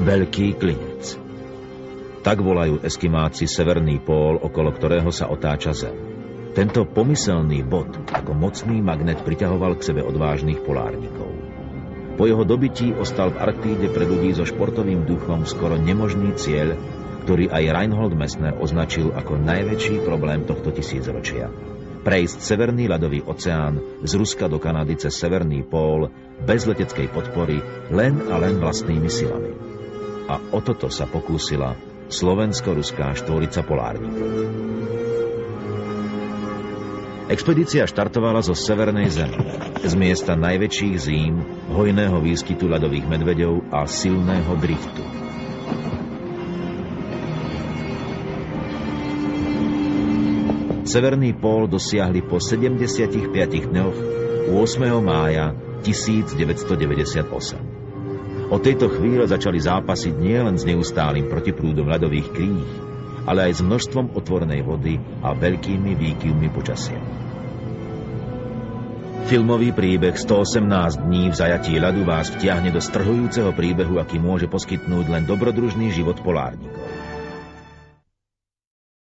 Veľký klinec. Tak volajú eskimáci severný pól, okolo ktorého sa otáča Zem. Tento pomyselný bod ako mocný magnet priťahoval k sebe odvážnych polárnikov. Po jeho dobití ostal v Arktíde pre ľudí so športovým duchom skoro nemožný cieľ, ktorý aj Reinhold Messner označil ako najväčší problém tohto tisícročia. Prejsť Severný ľadový oceán z Ruska do Kanady cez Severný pól bez leteckej podpory len a len vlastnými silami. A o toto sa pokúsila slovensko-ruská štvorica polárnikov. Expedícia štartovala zo Severnej Zeme, z miesta najväčších zím, hojného výskytu ľadových medveďov a silného driftu. Severný pól dosiahli po 75 dňoch 8. mája 1998. Od tejto chvíle začali zápasiť nielen s neustálým protiprúdom ľadových kríh, ale aj s množstvom otvorenej vody a veľkými výkyvmi počasia. Filmový príbeh 118 dní v zajatí ľadu vás vtiahne do strhujúceho príbehu, aký môže poskytnúť len dobrodružný život polárnikov.